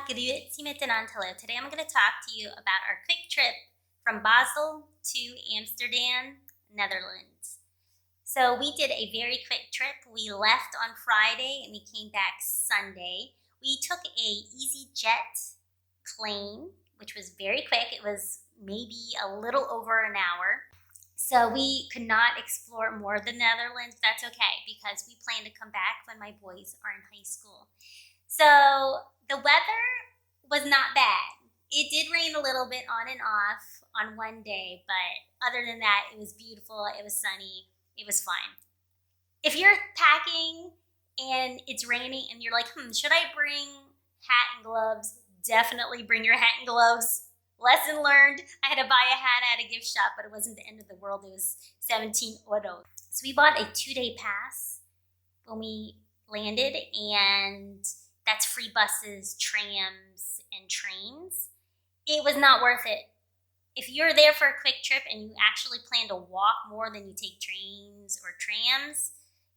Grüezi miteinander. Hello. Today I'm going to talk to you about our quick trip from Basel to Amsterdam, Netherlands. So we did a very quick trip. We left on Friday and we came back Sunday. We took a EasyJet plane, which was very quick. It was maybe a little over an hour. So we could not explore more of the Netherlands. That's okay because we plan to come back when my boys are in high school. So the weather was not bad. It did rain a little bit on and off on one day, but other than that, it was beautiful. It was sunny. It was fine. If you're packing and it's raining and you're like, should I bring hat and gloves? Definitely bring your hat and gloves. Lesson learned. I had to buy a hat at a gift shop, but it wasn't the end of the world. It was 17 euros. So we bought a 2-day pass when we landed, and that's free buses, trams, and trains. It was not worth it. If you're there for a quick trip and you actually plan to walk more than you take trains or trams,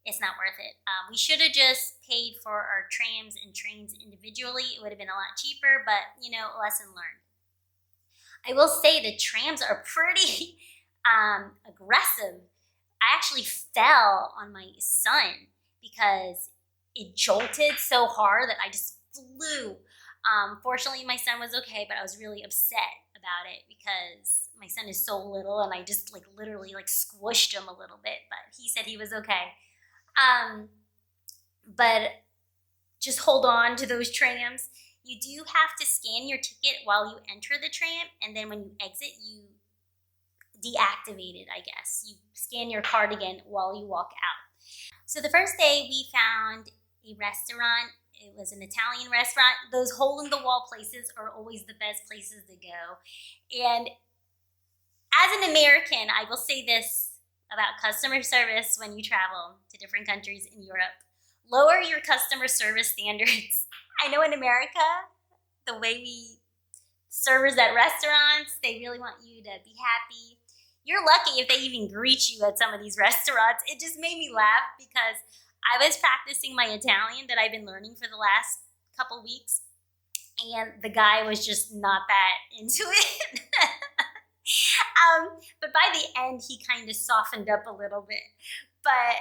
it's not worth it. We should have just paid for our trams and trains individually. It would have been a lot cheaper, but, lesson learned. I will say the trams are pretty aggressive. I actually fell on my son because it jolted so hard that I just flew. Fortunately, my son was okay, but I was really upset about it because my son is so little and I just literally squished him a little bit, but he said he was okay. But just hold on to those trams. You do have to scan your ticket while you enter the tram, and then when you exit, you deactivate it, I guess. You scan your card again while you walk out. So the first day we found a restaurant. It was an Italian restaurant. Those hole-in-the-wall places are always the best places to go. And as an American, I will say this about customer service when you travel to different countries in Europe. Lower your customer service standards. I know in America, the way we servers at restaurants, they really want you to be happy. You're lucky if they even greet you at some of these restaurants. It just made me laugh because I was practicing my Italian that I've been learning for the last couple weeks, and the guy was just not that into it. But by the end, he kind of softened up a little bit. But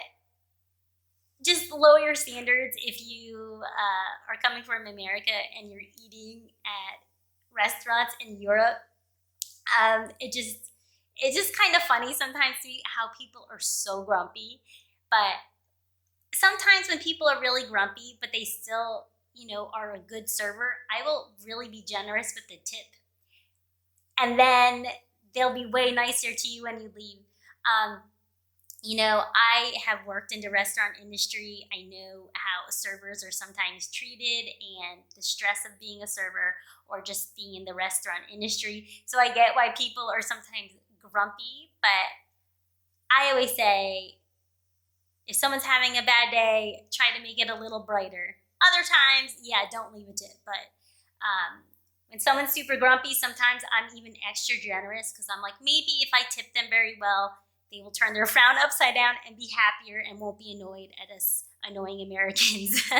just lower your standards if you are coming from America and you're eating at restaurants in Europe. It's just kind of funny sometimes to me how people are so grumpy. But sometimes when people are really grumpy, but they still, are a good server, I will really be generous with the tip. And then they'll be way nicer to you when you leave. I have worked in the restaurant industry. I know how servers are sometimes treated and the stress of being a server or just being in the restaurant industry. So I get why people are sometimes grumpy, but I always say, if someone's having a bad day, try to make it a little brighter. Other times, don't leave a tip. But when someone's super grumpy, sometimes I'm even extra generous because I'm like, maybe if I tip them very well, they will turn their frown upside down and be happier and won't be annoyed at us annoying Americans.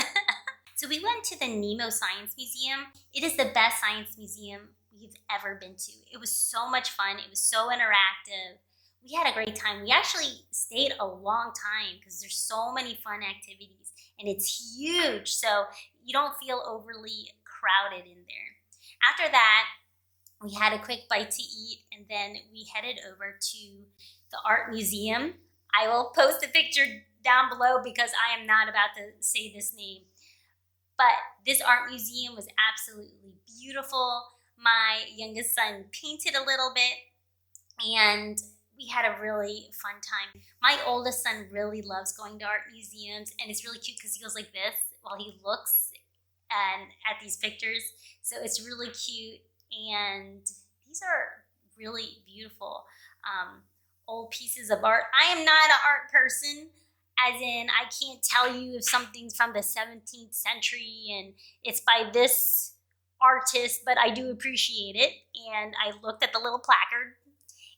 So we went to the Nemo Science Museum. It is the best science museum we've ever been to. It was so much fun. It was so interactive. We had a great time. We actually stayed a long time because there's so many fun activities and it's huge, so you don't feel overly crowded in there. After that, we had a quick bite to eat and then we headed over to the art museum. I will post a picture down below because I am not about to say this name. But this art museum was absolutely beautiful. My youngest son painted a little bit and we had a really fun time. My oldest son really loves going to art museums, and it's really cute because he goes like this while he looks at these pictures. So it's really cute, and these are really beautiful old pieces of art. I am not an art person, as in I can't tell you if something's from the 17th century and it's by this artist, but I do appreciate it. And I looked at the little placard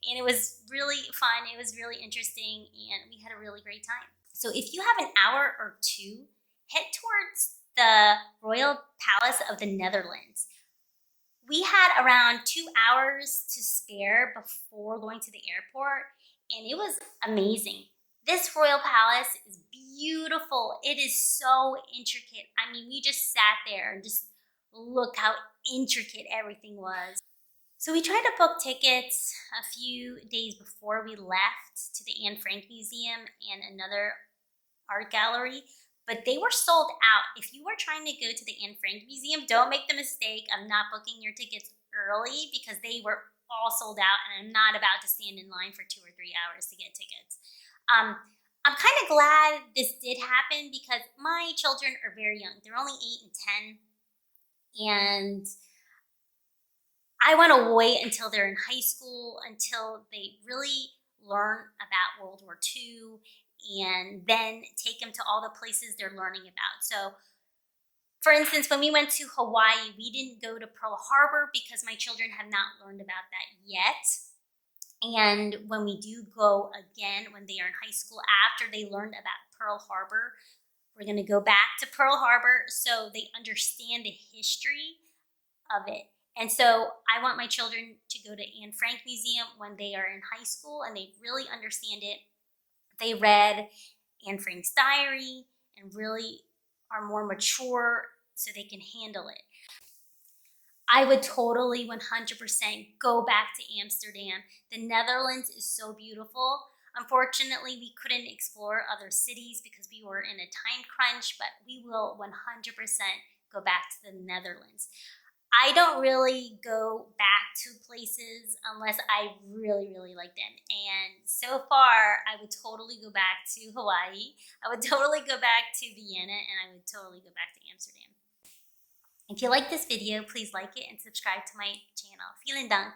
and it was really fun. It was really interesting and we had a really great time. So if you have an hour or two, head towards the Royal Palace of the Netherlands. We had around 2 hours to spare before going to the airport, and it was amazing. This royal palace is beautiful. It is so intricate. I mean, we just sat there and just looked how intricate everything was. So we tried to book tickets a few days before we left to the Anne Frank Museum and another art gallery, but they were sold out. If you are trying to go to the Anne Frank Museum, don't make the mistake of not booking your tickets early, because they were all sold out, and I'm not about to stand in line for 2 or 3 hours to get tickets. I'm kind of glad this did happen because my children are very young. They're only 8 and 10, and I want to wait until they're in high school, until they really learn about World War II, and then take them to all the places they're learning about. So, for instance, when we went to Hawaii, we didn't go to Pearl Harbor because my children have not learned about that yet. And when we do go again, when they are in high school, after they learned about Pearl Harbor, we're going to go back to Pearl Harbor so they understand the history of it. And so I want my children to go to Anne Frank Museum when they are in high school and they really understand it. They read Anne Frank's diary and really are more mature so they can handle it. I would totally 100% go back to Amsterdam. The Netherlands is so beautiful. Unfortunately, we couldn't explore other cities because we were in a time crunch, but we will 100% go back to the Netherlands. I don't really go back to places unless I really, really like them. And so far, I would totally go back to Hawaii. I would totally go back to Vienna, and I would totally go back to Amsterdam. If you like this video, please like it and subscribe to my channel. Vielen Dank.